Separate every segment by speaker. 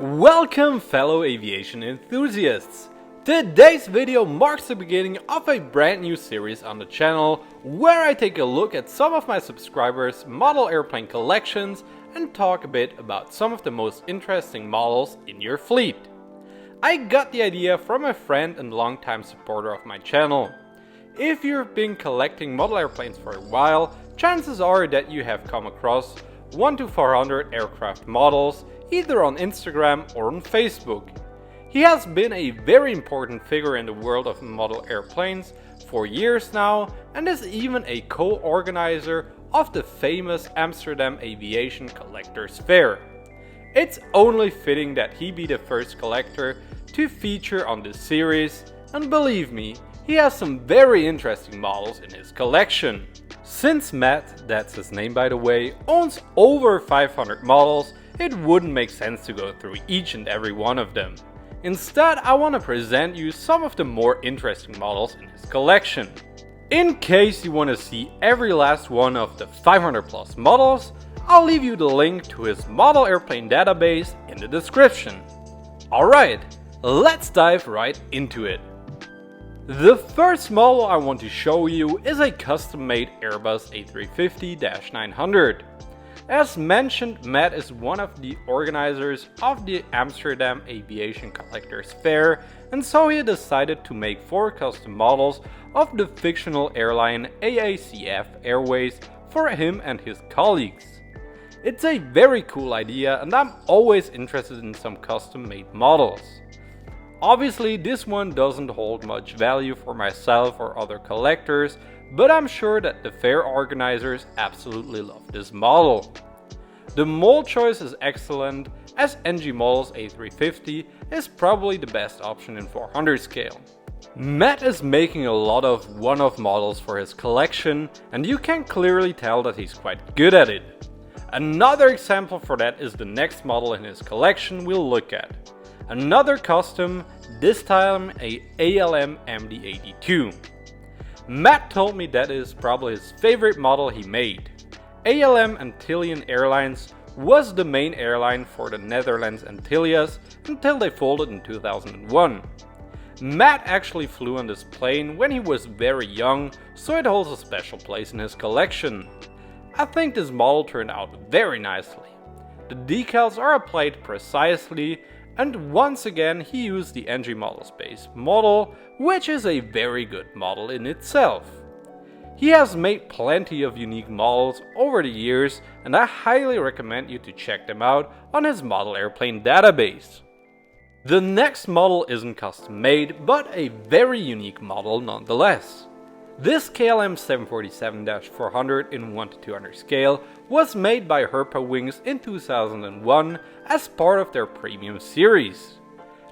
Speaker 1: Welcome fellow aviation enthusiasts! Today's video marks the beginning of a brand new series on the channel where I take a look at some of my subscribers' model airplane collections and talk a bit about some of the most interesting models in your fleet. I got the idea from a friend and longtime supporter of my channel. If you've been collecting model airplanes for a while, chances are that you have come across 1 to 400 aircraft models either on Instagram or on Facebook. He has been a very important figure in the world of model airplanes for years now and is even a co-organizer of the famous Amsterdam Aviation Collectors Fair. It's only fitting that he be the first collector to feature on this series, and believe me, he has some very interesting models in his collection. Since Matt, that's his name by the way, owns over 500 models, it wouldn't make sense to go through each and every one of them. Instead, I want to present you some of the more interesting models in his collection. In case you want to see every last one of the 500 plus models, I'll leave you the link to his model airplane database in the description. Alright, let's dive right into it. The first model I want to show you is a custom-made Airbus A350-900. As mentioned, Matt is one of the organizers of the Amsterdam Aviation Collectors Fair, and so he decided to make 4 custom models of the fictional airline AACF Airways for him and his colleagues. It's a very cool idea and I'm always interested in some custom-made models. Obviously, this one doesn't hold much value for myself or other collectors, but I'm sure that the fair organizers absolutely love this model. The mold choice is excellent, as NG Models A350 is probably the best option in 400 scale. Matt is making a lot of one-off models for his collection, and you can clearly tell that he's quite good at it. Another example for that is the next model in his collection we'll look at. Another custom, this time a ALM MD-82. Matt told me that is probably his favorite model he made. ALM Antillian Airlines was the main airline for the Netherlands Antilles until they folded in 2001. Matt actually flew on this plane when he was very young, so it holds a special place in his collection. I think this model turned out very nicely. The decals are applied precisely, and once again he used the NG Models base model, which is a very good model in itself. He has made plenty of unique models over the years, and I highly recommend you to check them out on his model airplane database. The next model isn't custom made, but a very unique model nonetheless. This KLM 747-400 in 1 to 200 scale was made by Herpa Wings in 2001 as part of their premium series.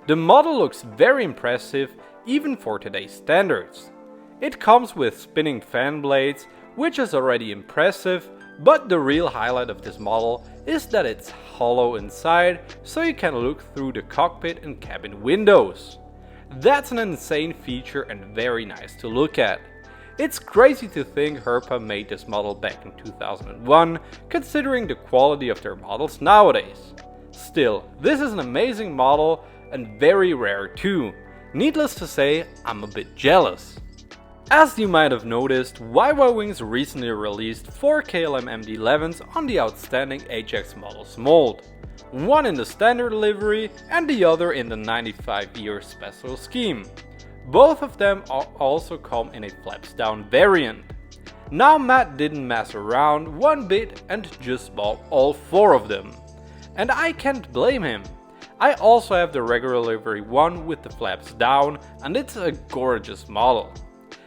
Speaker 1: The model looks very impressive even for today's standards. It comes with spinning fan blades, which is already impressive, but the real highlight of this model is that it's hollow inside, so you can look through the cockpit and cabin windows. That's an insane feature and very nice to look at. It's crazy to think Herpa made this model back in 2001, considering the quality of their models nowadays. Still, this is an amazing model and very rare too. Needless to say, I'm a bit jealous. As you might have noticed, YY Wings recently released 4 KLM MD-11s on the outstanding Ajax models mold. One in the standard livery and the other in the 95-year special scheme. Both of them also come in a flaps down variant. Now Matt didn't mess around one bit and just bought all 4 of them. And I can't blame him. I also have the regular livery one with the flaps down, and it's a gorgeous model.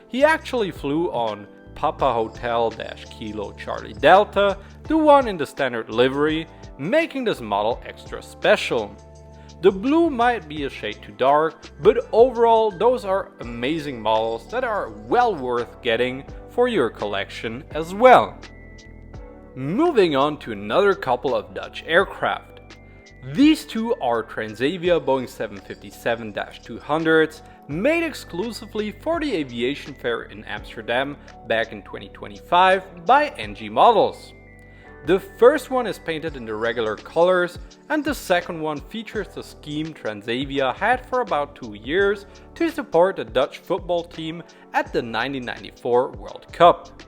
Speaker 1: He actually flew on Papa Hotel-Kilo Charlie Delta, the one in the standard livery, making this model extra special. The blue might be a shade too dark, but overall those are amazing models that are well worth getting for your collection as well. Moving on to another couple of Dutch aircraft. These two are Transavia Boeing 757-200s made exclusively for the Aviation Fair in Amsterdam back in 2025 by NG Models. The first one is painted in the regular colors, and the second one features the scheme Transavia had for about 2 years to support the Dutch football team at the 1994 World Cup.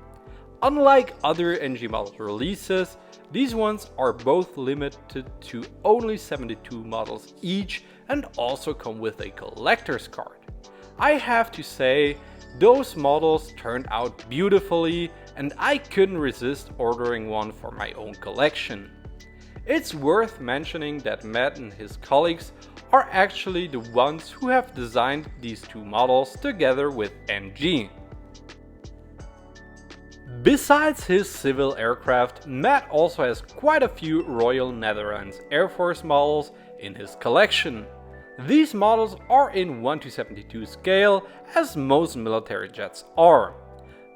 Speaker 1: Unlike other NG model releases, these ones are both limited to only 72 models each and also come with a collector's card. I have to say, those models turned out beautifully and I couldn't resist ordering one for my own collection. It's worth mentioning that Matt and his colleagues are actually the ones who have designed these two models together with NG. Besides his civil aircraft, Matt also has quite a few Royal Netherlands Air Force models in his collection. These models are in 1:72 scale, as most military jets are.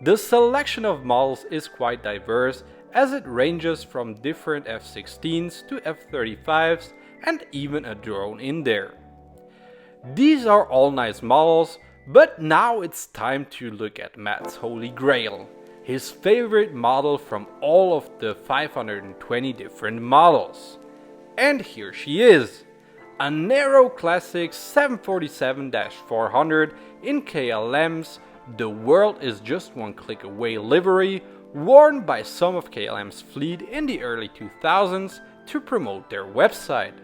Speaker 1: The selection of models is quite diverse, as it ranges from different F-16s to F-35s and even a drone in there. These are all nice models, but now it's time to look at Matt's holy grail, his favorite model from all of the 520 different models. And here she is, a narrow classic 747-400 in KLM's "The world is just one click away" livery, worn by some of KLM's fleet in the early 2000s to promote their website.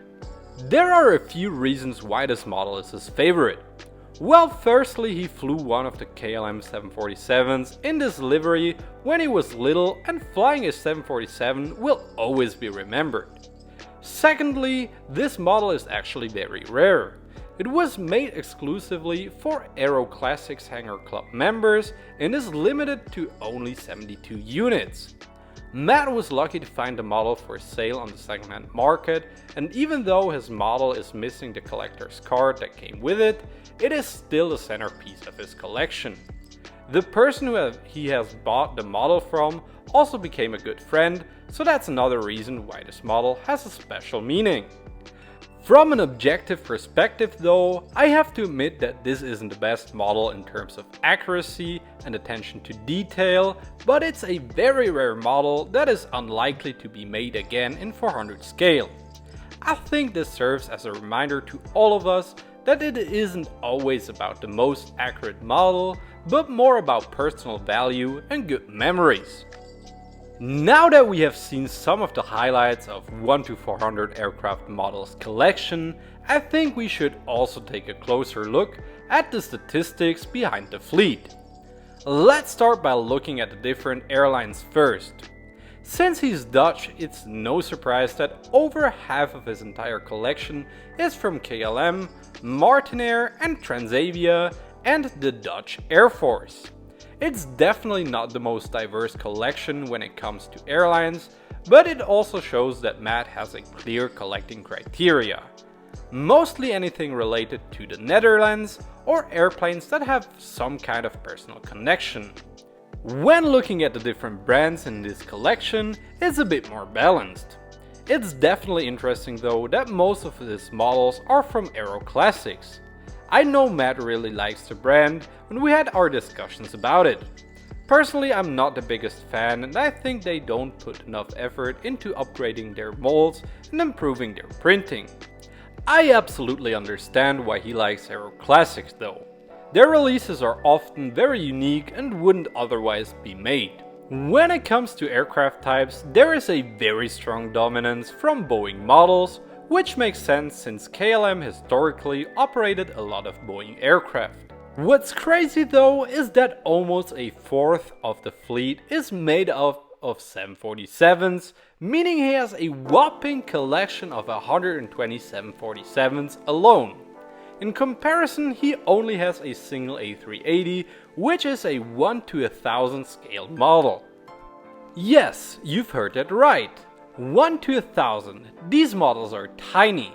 Speaker 1: There are a few reasons why this model is his favorite. Well, firstly, he flew one of the KLM 747s in this livery when he was little, and flying a 747 will always be remembered. Secondly, this model is actually very rare. It was made exclusively for Aero Classics Hangar Club members and is limited to only 72 units. Matt was lucky to find the model for sale on the secondhand market, and even though his model is missing the collector's card that came with it, it is still the centerpiece of his collection. The person he has bought the model from also became a good friend, so that's another reason why this model has a special meaning. From an objective perspective though, I have to admit that this isn't the best model in terms of accuracy and attention to detail, but it's a very rare model that is unlikely to be made again in 400 scale. I think this serves as a reminder to all of us that it isn't always about the most accurate model, but more about personal value and good memories. Now that we have seen some of the highlights of 1-400 aircraft models collection, I think we should also take a closer look at the statistics behind the fleet. Let's start by looking at the different airlines first. Since he's Dutch, it's no surprise that over half of his entire collection is from KLM, Martinair and Transavia and the Dutch Air Force. It's definitely not the most diverse collection when it comes to airlines, but it also shows that Matt has a clear collecting criteria. Mostly anything related to the Netherlands or airplanes that have some kind of personal connection. When looking at the different brands in this collection, it's a bit more balanced. It's definitely interesting though that most of his models are from Aero Classics. I know Matt really likes the brand and we had our discussions about it. Personally, I'm not the biggest fan and I think they don't put enough effort into upgrading their molds and improving their printing. I absolutely understand why he likes Aero Classics though. Their releases are often very unique and wouldn't otherwise be made. When it comes to aircraft types, there is a very strong dominance from Boeing models, which makes sense since KLM historically operated a lot of Boeing aircraft. What's crazy though is that almost a fourth of the fleet is made up of 747s, meaning he has a whopping collection of 120 747s alone. In comparison, he only has a single A380, which is a 1:1000 scale model. Yes, you've heard that right. 1:1000. These models are tiny.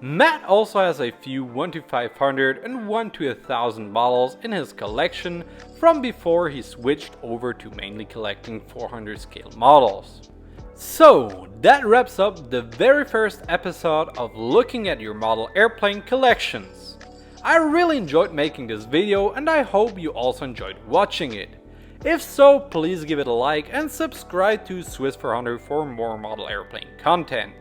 Speaker 1: Matt also has a few 1-500 and 1:1000 models in his collection from before he switched over to mainly collecting 400 scale models. So that wraps up the very first episode of looking at your model airplane collections. I really enjoyed making this video and I hope you also enjoyed watching it. If so, please give it a like and subscribe to Swiss400 for more model airplane content.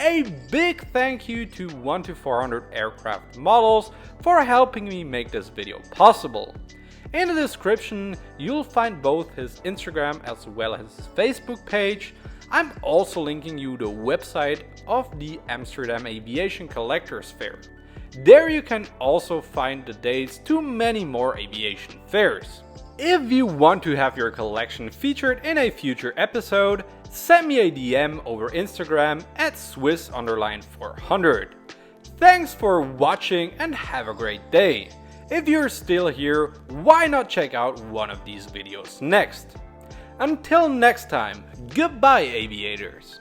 Speaker 1: A big thank you to 1 to 400 aircraft models for helping me make this video possible. In the description you'll find both his Instagram as well as his Facebook page. I'm also linking you the website of the Amsterdam Aviation Collectors Fair. There you can also find the dates to many more aviation fairs. If you want to have your collection featured in a future episode, send me a DM over Instagram at Swiss_400. Thanks for watching and have a great day. If you're still here, why not check out one of these videos next? Until next time, goodbye aviators!